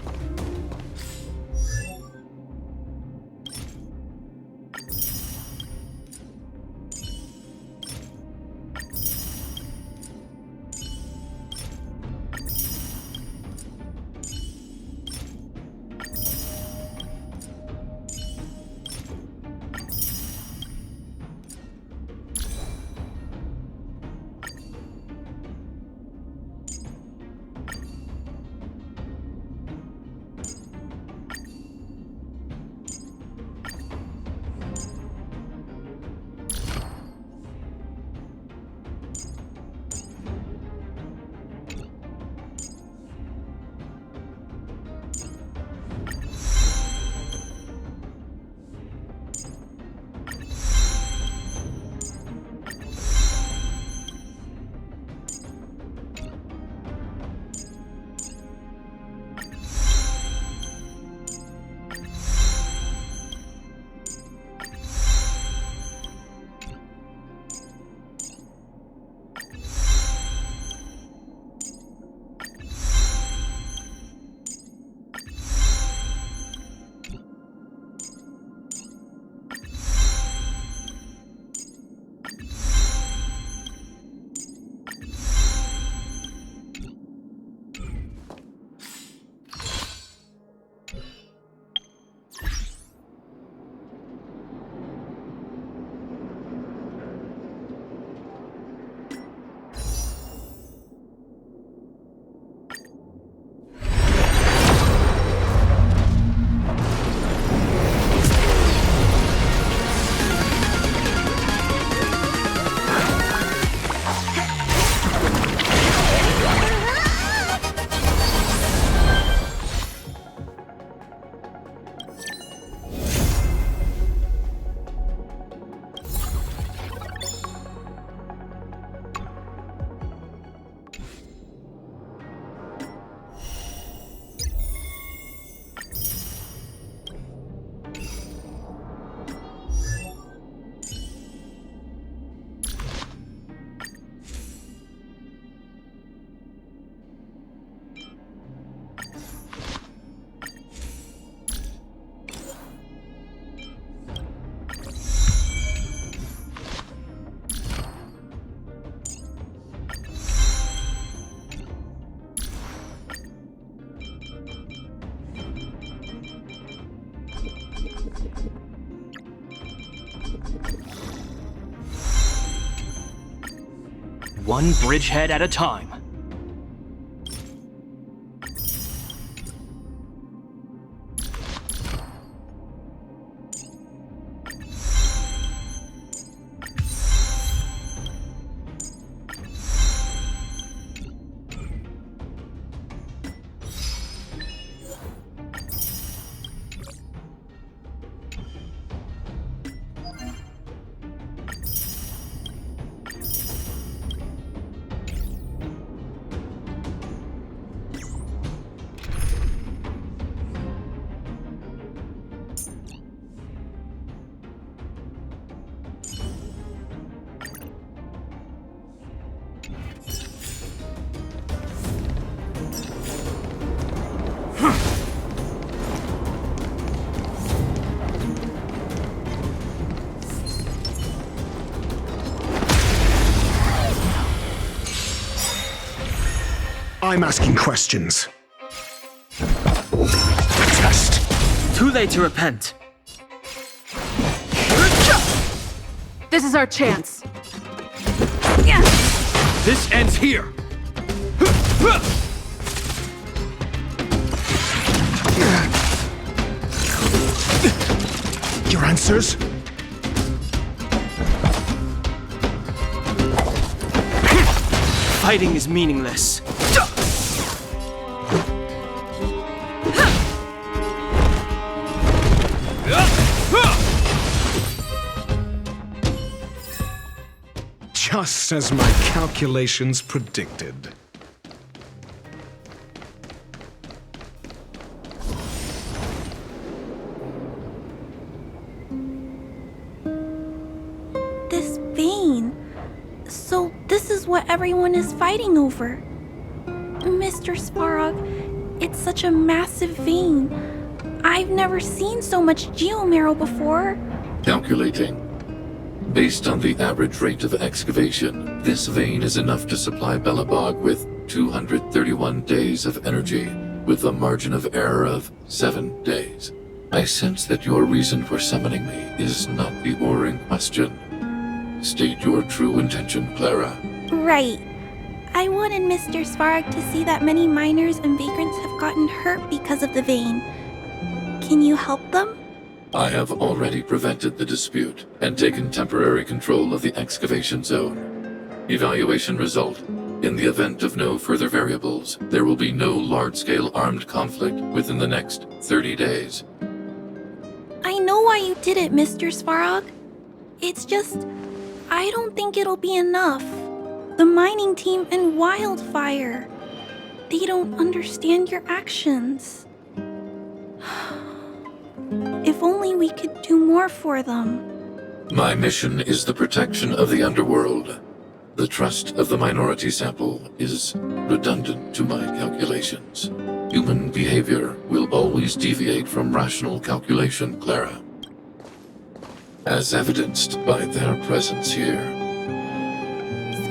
One bridgehead at a time. I'm asking questions. Test. Too late to repent. This is our chance. This ends here. Your answers? Fighting is meaningless. Just as my calculations predicted. This vein. is what everyone is fighting over. Mr. Svarog, it's such a massive vein. I've never seen so much geomarrow before. Calculating. Based on the average rate of excavation, this vein is enough to supply Belobog with 231 days of energy, with a margin of error of 7 days. I sense that your reason for summoning me is not the ore in question. State your true intention, Clara. Right. I wanted Mr. Svarog to see that many miners and vagrants have gotten hurt because of the vein. Can you help them? I have already prevented the dispute and taken temporary control of the excavation zone. Evaluation result. In the event of no further variables, there will be no large-scale armed conflict within the next 30 days. I know why you did it, Mr. Svarog. It's just, I don't think it'll be enough. The mining team and Wildfire. They don't understand your actions. If only we could do more for them. My mission is the protection of the underworld. The trust of the minority sample is redundant to my calculations. Human behavior will always deviate from rational calculation, Clara. As evidenced by their presence here.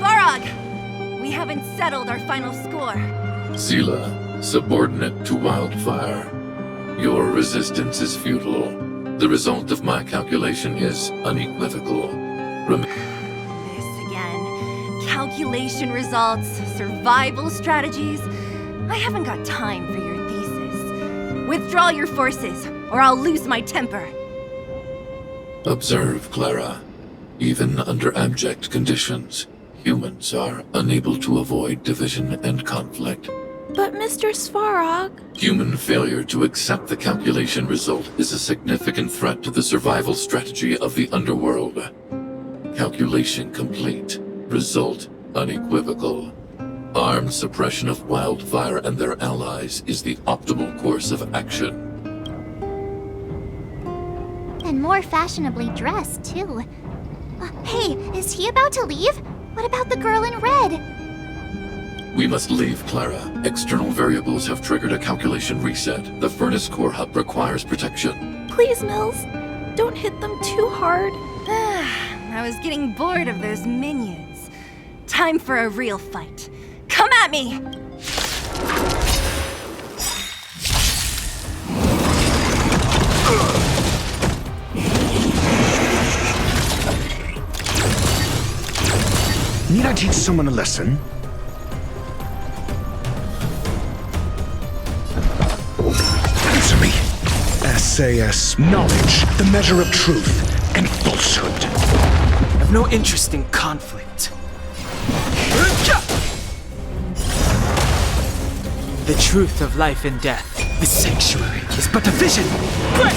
Svarog! We haven't settled our final score. Seela, subordinate to Wildfire. Your resistance is futile. The result of my calculation is unequivocal. This again. Calculation results, survival strategies. I haven't got time for your thesis. Withdraw your forces, or I'll lose my temper. Observe, Clara. Even under abject conditions, humans are unable to avoid division and conflict. But Mr. Svarog... Human failure to accept the calculation result is a significant threat to the survival strategy of the underworld. Calculation complete. Result unequivocal. Armed suppression of Wildfire and their allies is the optimal course of action. And more fashionably dressed, too. Hey, is he about to leave? What about the girl in red? We must leave, Clara. External variables have triggered a calculation reset. The furnace core hub requires protection. Please, Mills. Don't hit them too hard. I was getting bored of those minions. Time for a real fight. Come at me! Need I teach someone a lesson? Answer me. SAS knowledge, the measure of truth and falsehood. I have no interest in conflict. The truth of life and death. The sanctuary is but a vision. Break!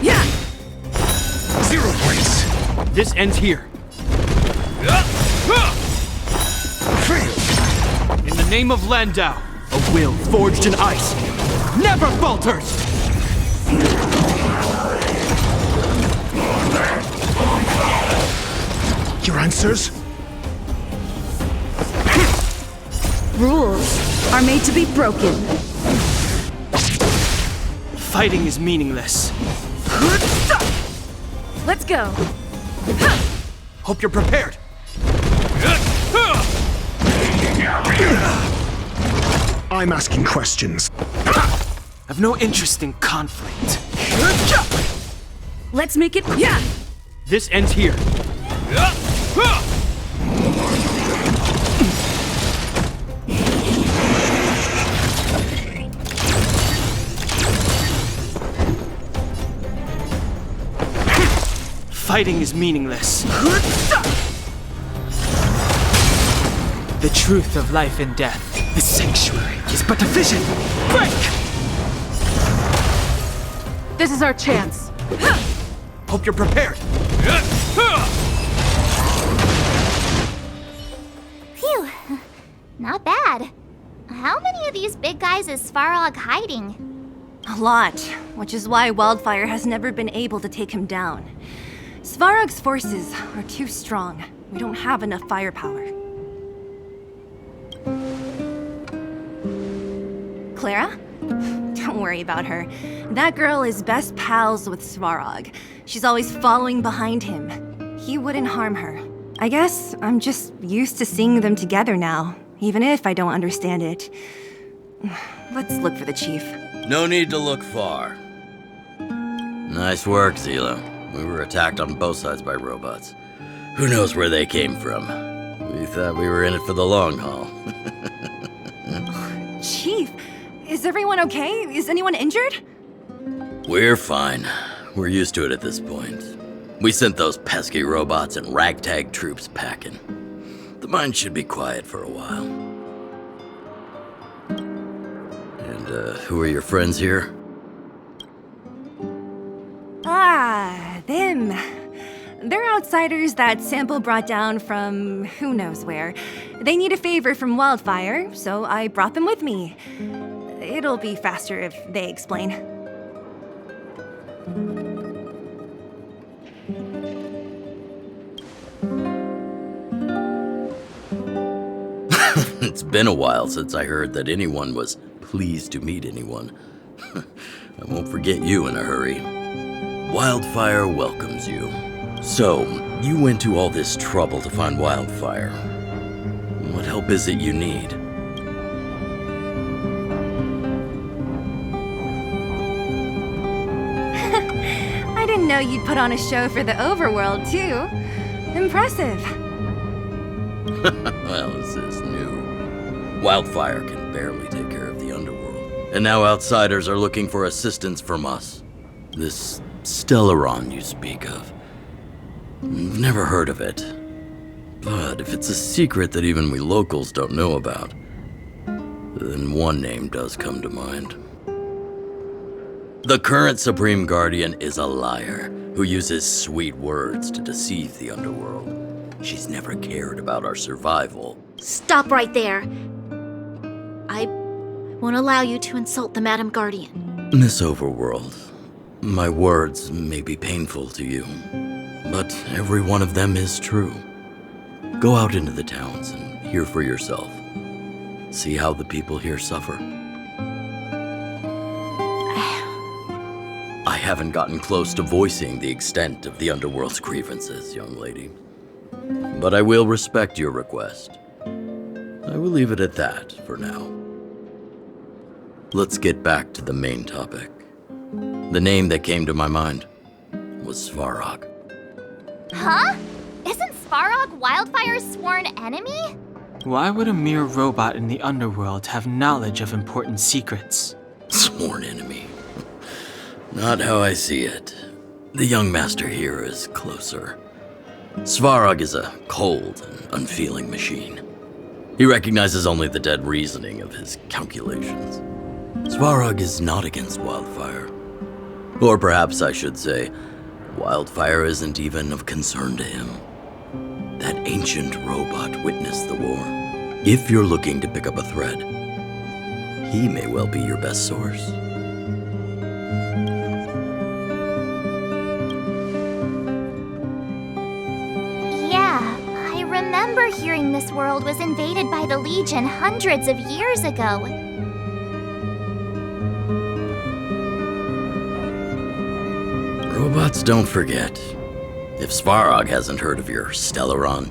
Yeah! 0 points. This ends here. Failed. In the name of Landau, a will forged in ice never falters! Your answers? Rules are made to be broken. Fighting is meaningless. Let's go. Hope you're prepared. I'm asking questions. I've no interest in conflict. Let's make it. Yeah! This ends here. Fighting is meaningless. The truth of life and death. The sanctuary is but a vision. Break! This is our chance. Hope you're prepared. Phew. Not bad. How many of these big guys is Svarog hiding? A lot, which is why Wildfire has never been able to take him down. Svarog's forces are too strong. We don't have enough firepower. Clara? Don't worry about her. That girl is best pals with Svarog. She's always following behind him. He wouldn't harm her. I guess I'm just used to seeing them together now, even if I don't understand it. Let's look for the chief. No need to look far. Nice work, Zila. We were attacked on both sides by robots. Who knows where they came from? We thought we were in it for the long haul. Chief, is everyone okay? Is anyone injured? We're fine. We're used to it at this point. We sent those pesky robots and ragtag troops packing. The mine should be quiet for a while. And, who are your friends here? Ah, them. They're outsiders that Sample brought down from who knows where. They need a favor from Wildfire, so I brought them with me. It'll be faster if they explain. It's been a while since I heard that anyone was pleased to meet anyone. I won't forget you in a hurry. Wildfire welcomes you. So, you went to all this trouble to find Wildfire. What help is it you need? I didn't know you'd put on a show for the overworld, too. Impressive. Well, this is new. Wildfire can barely take care of the underworld. And now outsiders are looking for assistance from us. This Stellaron you speak of. I've never heard of it. But if it's a secret that even we locals don't know about, then one name does come to mind. The current Supreme Guardian is a liar who uses sweet words to deceive the underworld. She's never cared about our survival. Stop right there. I won't allow you to insult the Madam Guardian. Miss Overworld, my words may be painful to you, but every one of them is true. Go out into the towns and hear for yourself. See how the people here suffer. I haven't gotten close to voicing the extent of the underworld's grievances, young lady. But I will respect your request. I will leave it at that for now. Let's get back to the main topic. The name that came to my mind was Svarog. Huh? Isn't Svarog Wildfire's sworn enemy? Why would a mere robot in the underworld have knowledge of important secrets? Sworn enemy. Not how I see it. The young master here is closer. Svarog is a cold and unfeeling machine. He recognizes only the dead reasoning of his calculations. Svarog is not against Wildfire. Or perhaps I should say, Wildfire isn't even of concern to him. That ancient robot witnessed the war. If you're looking to pick up a thread, he may well be your best source. I remember hearing this world was invaded by the Legion hundreds of years ago. Robots don't forget. If Svarog hasn't heard of your Stellaron,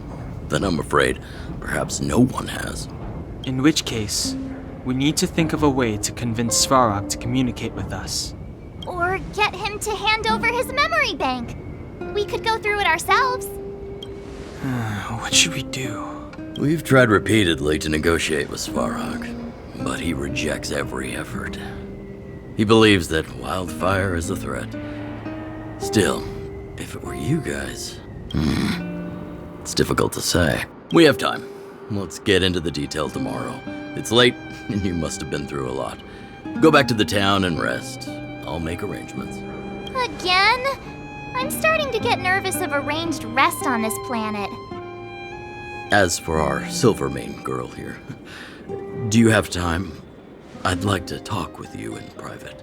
then I'm afraid perhaps no one has. In which case, we need to think of a way to convince Svarog to communicate with us. Or get him to hand over his memory bank. We could go through it ourselves. What should we do? We've tried repeatedly to negotiate with Svarog, but he rejects every effort. He believes that Wildfire is a threat. Still, if it were you guys... it's difficult to say. We have time. Let's get into the details tomorrow. It's late, and you must have been through a lot. Go back to the town and rest. I'll make arrangements. Again? I'm starting to get nervous of arranged rest on this planet. As for our Silvermane girl here, do you have time? I'd like to talk with you in private.